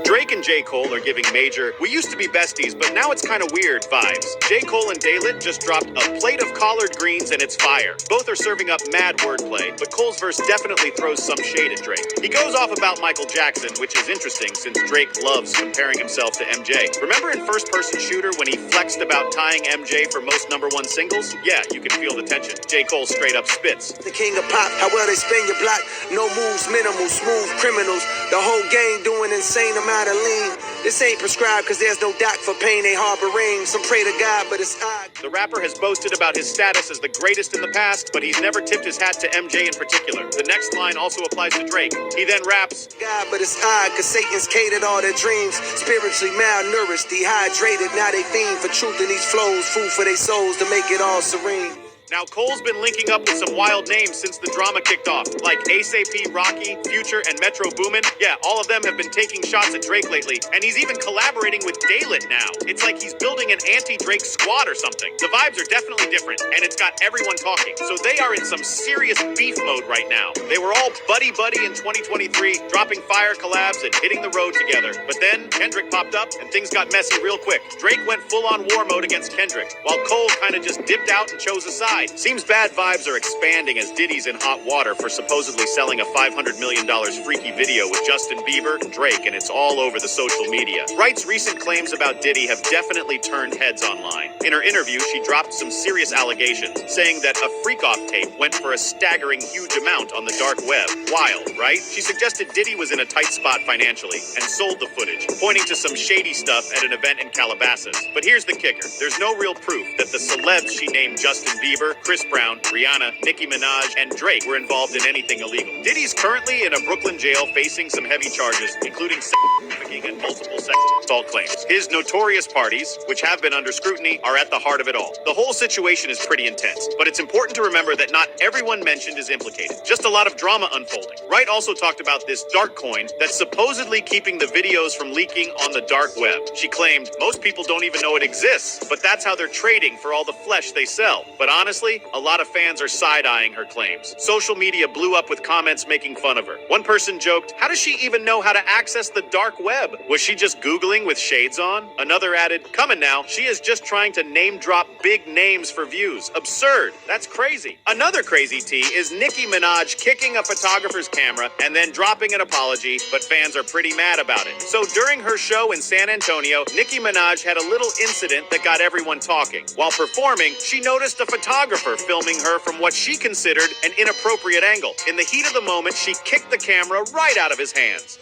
Drake and J. Cole are giving major, we used to be besties, but now it's kind of weird vibes. J. Cole and Daylit just dropped a plate of collard greens and it's fire. Both are serving up mad wordplay, but Cole's verse definitely throws some shade at Drake. He goes off about Michael Jackson, which is interesting since Drake loves comparing himself to MJ. Remember in First Person Shooter when he flexed about tying MJ for most #1 singles? Yeah, you can feel the tension. J. Cole straight up spits. The king of pop, how well they spin your block. No moves, minimal, smooth criminals. The whole gang doing insane amount of lean. This ain't prescribed cause there's no doc for pain they harboring. Some pray to God, but it's odd. The rapper has boasted about his status as the greatest in the past, but he's never tipped his hat to MJ in particular. The next line also applies to Drake. He then raps, God, but it's odd cause Satan's catered all their dreams. Spiritually malnourished, dehydrated, now they fiend for truth in these flows. Food for their souls to make it all serene. Now, Cole's been linking up with some wild names since the drama kicked off, like ASAP Rocky, Future, and Metro Boomin. Yeah, all of them have been taking shots at Drake lately, and he's even collaborating with Daylit now. It's like he's building an anti-Drake squad or something. The vibes are definitely different, and it's got everyone talking. So they are in some serious beef mode right now. They were all buddy-buddy in 2023, dropping fire collabs and hitting the road together. But then Kendrick popped up, and things got messy real quick. Drake went full-on war mode against Kendrick, while Cole kind of just dipped out and chose a side. Seems bad vibes are expanding as Diddy's in hot water for supposedly selling a $500 million freaky video with Justin Bieber and Drake, and it's all over the social media. Wright's recent claims about Diddy have definitely turned heads online. In her interview, she dropped some serious allegations, saying that a freak-off tape went for a staggering huge amount on the dark web. Wild, right? She suggested Diddy was in a tight spot financially and sold the footage, pointing to some shady stuff at an event in Calabasas. But here's the kicker. There's no real proof that the celebs she named Justin Bieber, Chris Brown, Rihanna, Nicki Minaj, and Drake were involved in anything illegal. Diddy's currently in a Brooklyn jail facing some heavy charges, including sex trafficking and multiple sex assault claims. His notorious parties, which have been under scrutiny, are at the heart of it all. The whole situation is pretty intense, but it's important to remember that not everyone mentioned is implicated. Just a lot of drama unfolding. Wright also talked about this dark coin that's supposedly keeping the videos from leaking on the dark web. She claimed most people don't even know it exists, but that's how they're trading for all the flesh they sell. But honestly, a lot of fans are side-eyeing her claims. Social media blew up with comments making fun of her. One person joked, how does she even know how to access the dark web? Was she just Googling with shades on? Another added, coming now, she is just trying to name drop big names for views. Absurd. That's crazy. Another crazy tea is Nicki Minaj kicking a photographer's camera and then dropping an apology, but fans are pretty mad about it. So during her show in San Antonio, Nicki Minaj had a little incident that got everyone talking. While performing, she noticed a photographer filming her from what she considered an inappropriate angle. In the heat of the moment, she kicked the camera right out of his hands.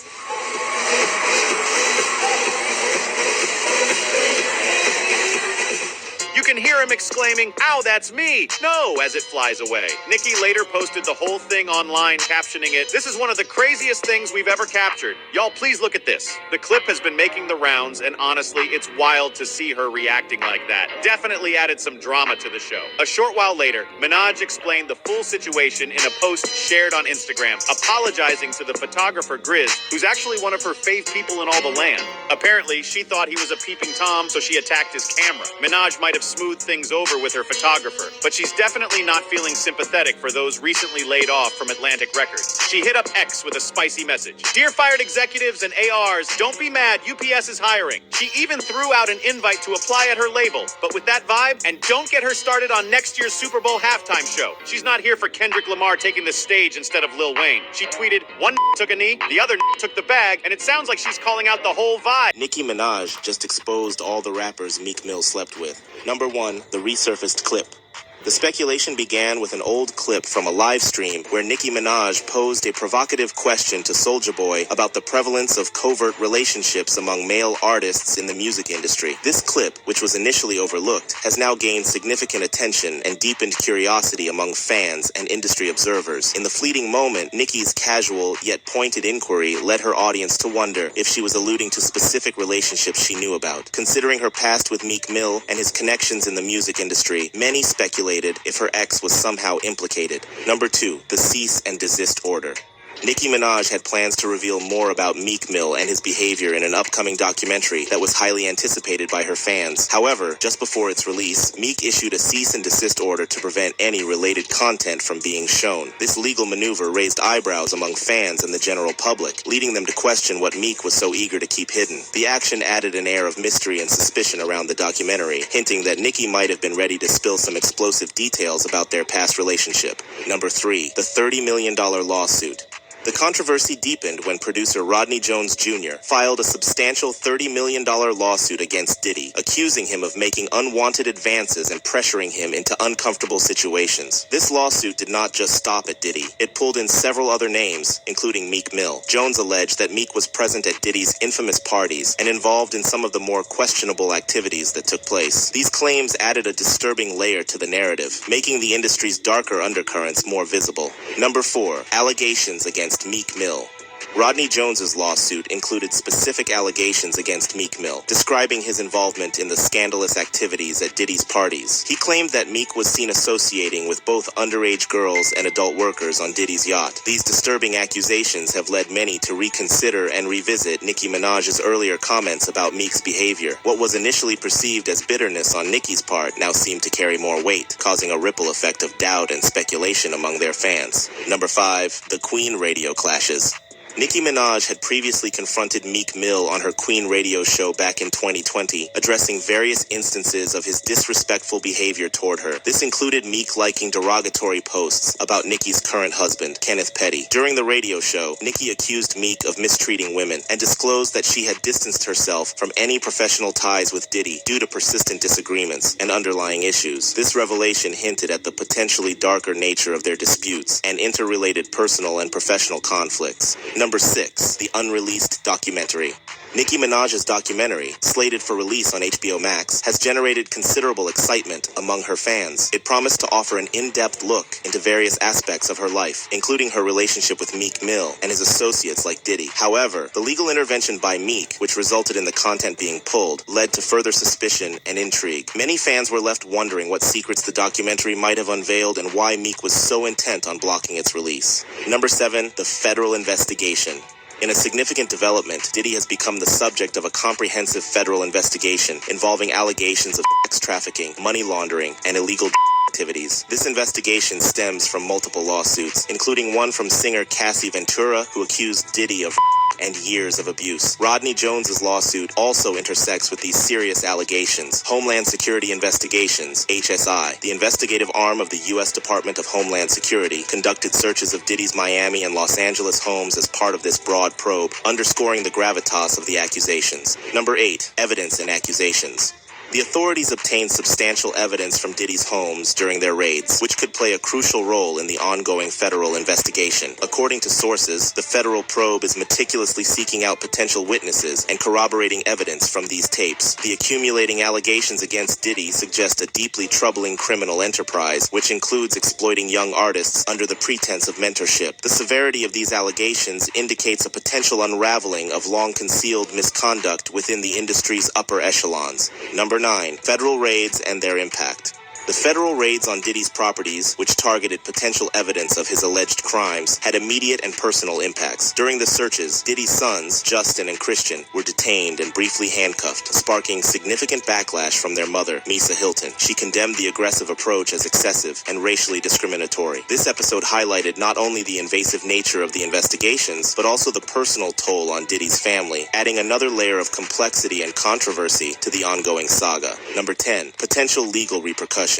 You can hear him exclaiming, ow, that's me! No, as it flies away. Nicki later posted the whole thing online, captioning it, this is one of the craziest things we've ever captured. Y'all, please look at this. The clip has been making the rounds, and honestly, it's wild to see her reacting like that. Definitely added some drama to the show. A short while later, Minaj explained the full situation in a post shared on Instagram, apologizing to the photographer Grizz, who's actually one of her fave people in all the land. Apparently, she thought he was a peeping Tom, so she attacked his camera. Minaj might have smoothed things over with her photographer, but she's definitely not feeling sympathetic for those recently laid off from Atlantic Records. She hit up X with a spicy message. Dear fired executives and ARs, don't be mad, UPS is hiring. She even threw out an invite to apply at her label, but with that vibe, and don't get her started on next year's Super Bowl halftime show. She's not here for Kendrick Lamar taking the stage instead of Lil Wayne. She tweeted, one took a knee, the other took the bag, and it sounds like she's calling out the whole vibe. Nicki Minaj just exposed all the rappers Meek Mill slept with. Number 1, the resurfaced clip. The speculation began with an old clip from a live stream where Nicki Minaj posed a provocative question to Soulja Boy about the prevalence of covert relationships among male artists in the music industry. This clip, which was initially overlooked, has now gained significant attention and deepened curiosity among fans and industry observers. In the fleeting moment, Nicki's casual yet pointed inquiry led her audience to wonder if she was alluding to specific relationships she knew about. Considering her past with Meek Mill and his connections in the music industry, many speculated if her ex was somehow implicated. Number 2, the cease and desist order. Nicki Minaj had plans to reveal more about Meek Mill and his behavior in an upcoming documentary that was highly anticipated by her fans. However, just before its release, Meek issued a cease and desist order to prevent any related content from being shown. This legal maneuver raised eyebrows among fans and the general public, leading them to question what Meek was so eager to keep hidden. The action added an air of mystery and suspicion around the documentary, hinting that Nicki might have been ready to spill some explosive details about their past relationship. Number 3. The $30 million lawsuit. The controversy deepened when producer Rodney Jones Jr. filed a substantial $30 million lawsuit against Diddy, accusing him of making unwanted advances and pressuring him into uncomfortable situations. This lawsuit did not just stop at Diddy. It pulled in several other names, including Meek Mill. Jones alleged that Meek was present at Diddy's infamous parties and involved in some of the more questionable activities that took place. These claims added a disturbing layer to the narrative, making the industry's darker undercurrents more visible. Number 4. Allegations against Meek Mill. Rodney Jones's lawsuit included specific allegations against Meek Mill, describing his involvement in the scandalous activities at Diddy's parties. He claimed that Meek was seen associating with both underage girls and adult workers on Diddy's yacht. These disturbing accusations have led many to reconsider and revisit Nicki Minaj's earlier comments about Meek's behavior. What was initially perceived as bitterness on Nicki's part now seemed to carry more weight, causing a ripple effect of doubt and speculation among their fans. Number 5. The Queen radio clashes. Nicki Minaj had previously confronted Meek Mill on her Queen radio show back in 2020, addressing various instances of his disrespectful behavior toward her. This included Meek liking derogatory posts about Nicki's current husband, Kenneth Petty. During the radio show, Nicki accused Meek of mistreating women and disclosed that she had distanced herself from any professional ties with Diddy due to persistent disagreements and underlying issues. This revelation hinted at the potentially darker nature of their disputes and interrelated personal and professional conflicts. Number 6. The unreleased documentary. Nicki Minaj's documentary, slated for release on HBO Max, has generated considerable excitement among her fans. It promised to offer an in-depth look into various aspects of her life, including her relationship with Meek Mill and his associates like Diddy. However, the legal intervention by Meek, which resulted in the content being pulled, led to further suspicion and intrigue. Many fans were left wondering what secrets the documentary might have unveiled and why Meek was so intent on blocking its release. Number 7. The federal investigation. In a significant development, Diddy has become the subject of a comprehensive federal investigation involving allegations of sex trafficking, money laundering, and illegal activities. This investigation stems from multiple lawsuits, including one from singer Cassie Ventura, who accused Diddy of and years of abuse. Rodney Jones's lawsuit also intersects with these serious allegations. Homeland Security Investigations, HSI, the investigative arm of the U.S. Department of Homeland Security, conducted searches of Diddy's Miami and Los Angeles homes as part of this broad probe, underscoring the gravitas of the accusations. Number 8. Evidence and accusations. The authorities obtained substantial evidence from Diddy's homes during their raids, which could play a crucial role in the ongoing federal investigation. According to sources, the federal probe is meticulously seeking out potential witnesses and corroborating evidence from these tapes. The accumulating allegations against Diddy suggest a deeply troubling criminal enterprise, which includes exploiting young artists under the pretense of mentorship. The severity of these allegations indicates a potential unraveling of long-concealed misconduct within the industry's upper echelons. Number 9. Federal raids and their impact. The federal raids on Diddy's properties, which targeted potential evidence of his alleged crimes, had immediate and personal impacts. During the searches, Diddy's sons, Justin and Christian, were detained and briefly handcuffed, sparking significant backlash from their mother, Misa Hilton. She condemned the aggressive approach as excessive and racially discriminatory. This episode highlighted not only the invasive nature of the investigations, but also the personal toll on Diddy's family, adding another layer of complexity and controversy to the ongoing saga. Number 10. Potential legal repercussions.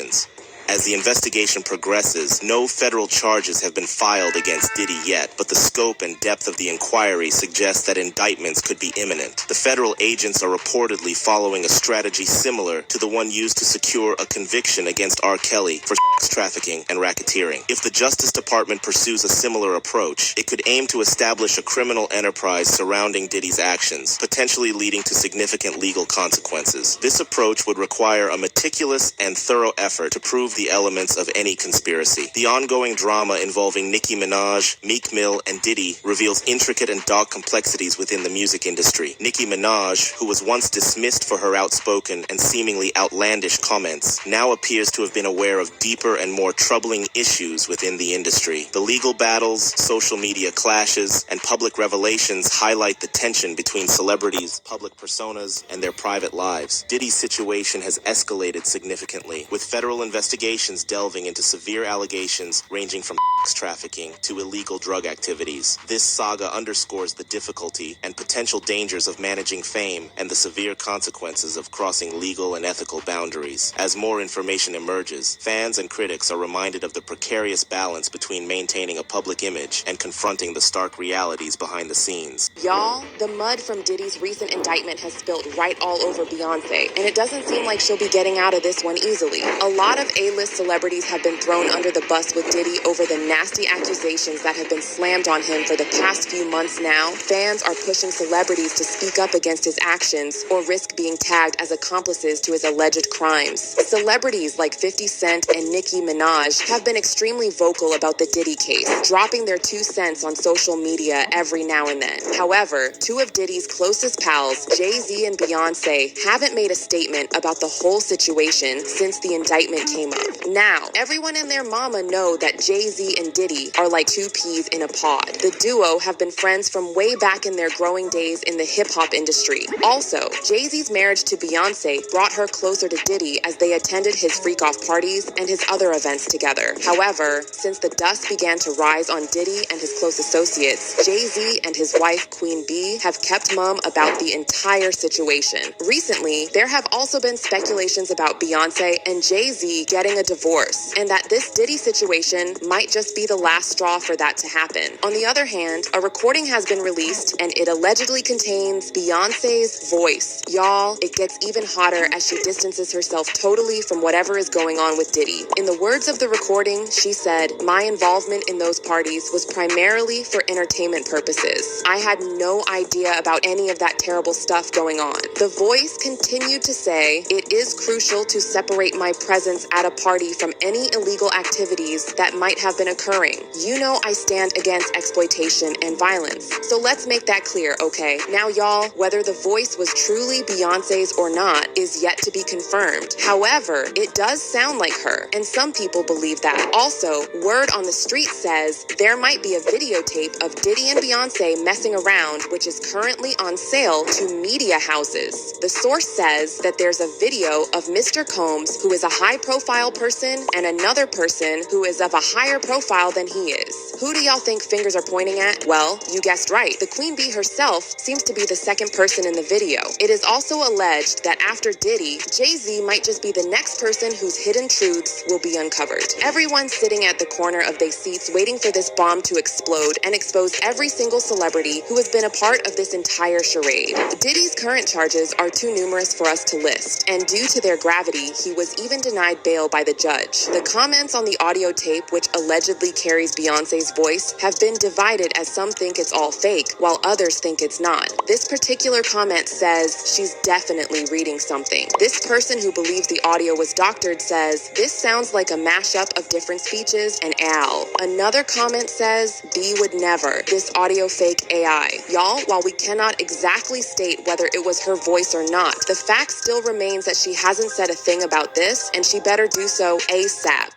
As the investigation progresses, no federal charges have been filed against Diddy yet, but the scope and depth of the inquiry suggests that indictments could be imminent. The federal agents are reportedly following a strategy similar to the one used to secure a conviction against R. Kelly for sex trafficking and racketeering. If the Justice Department pursues a similar approach, it could aim to establish a criminal enterprise surrounding Diddy's actions, potentially leading to significant legal consequences. This approach would require a meticulous and thorough effort to prove the elements of any conspiracy. The ongoing drama involving Nicki Minaj, Meek Mill, and Diddy reveals intricate and dark complexities within the music industry. Nicki Minaj, who was once dismissed for her outspoken and seemingly outlandish comments, now appears to have been aware of deeper and more troubling issues within the industry. The legal battles, social media clashes, and public revelations highlight the tension between celebrities, public personas, and their private lives. Diddy's situation has escalated significantly, with federal investigations delving into severe allegations ranging from sex trafficking to illegal drug activities. This saga underscores the difficulty and potential dangers of managing fame and the severe consequences of crossing legal and ethical boundaries. As more information emerges, fans and critics are reminded of the precarious balance between maintaining a public image and confronting the stark realities behind the scenes. Y'all, the mud from Diddy's recent indictment has spilled right all over Beyonce, and it doesn't seem like she'll be getting out of this one easily. A lot of A-list celebrities have been thrown under the bus with Diddy over the nasty accusations that have been slammed on him for the past few months now. Fans are pushing celebrities to speak up against his actions or risk being tagged as accomplices to his alleged crimes. Celebrities like 50 Cent and Nicki Minaj have been extremely vocal about the Diddy case, dropping their 2 cents on social media every now and then. However, 2 of Diddy's closest pals, Jay-Z and Beyonce, haven't made a statement about the whole situation since the indictment came up. Now, everyone and their mama know that Jay-Z and Diddy are like 2 peas in a pod. The duo have been friends from way back in their growing days in the hip-hop industry. Also, Jay-Z's marriage to Beyonce brought her closer to Diddy as they attended his freak-off parties and his other events together. However, since the dust began to rise on Diddy and his close associates, Jay-Z and his wife, Queen Bee, have kept mum about the entire situation. Recently, there have also been speculations about Beyonce and Jay-Z getting a divorce, and that this Diddy situation might just be the last straw for that to happen. On the other hand, a recording has been released, and it allegedly contains Beyonce's voice. Y'all, it gets even hotter as she distances herself totally from whatever is going on with Diddy. In the words of the recording, she said, "My involvement in those parties was primarily for entertainment purposes. I had no idea about any of that terrible stuff going on." The voice continued to say, "It is crucial to separate my presence at a party from any illegal activities that might have been occurring. You know I stand against exploitation and violence. So let's make that clear, okay? Now y'all, whether the voice was truly Beyonce's or not is yet to be confirmed. However, it does sound like her, and some people believe that. Also, word on the street says there might be a videotape of Diddy and Beyonce messing around, which is currently on sale to media houses. The source says that there's a video of Mr. Combs, who is a high-profile person, and another person who is of a higher profile than he is. Who do y'all think fingers are pointing at? Well, you guessed right. The Queen Bee herself seems to be the second person in the video. It is also alleged that after Diddy, Jay-Z might just be the next person whose hidden truths will be uncovered. Everyone's sitting at the corner of their seats waiting for this bomb to explode and expose every single celebrity who has been a part of this entire charade. Diddy's current charges are too numerous for us to list, and due to their gravity, he was even denied bail by the judge. The comments on the audio tape, which allegedly carries Beyonce's voice, have been divided as some think it's all fake, while others think it's not. This particular comment says she's definitely reading something. This person who believes the audio was doctored says, "This sounds like a mashup of different speeches and Al." Another comment says, "B would never. This audio fake AI." Y'all, while we cannot exactly state whether it was her voice or not, the fact still remains that she hasn't said a thing about this, and she better do so ASAP.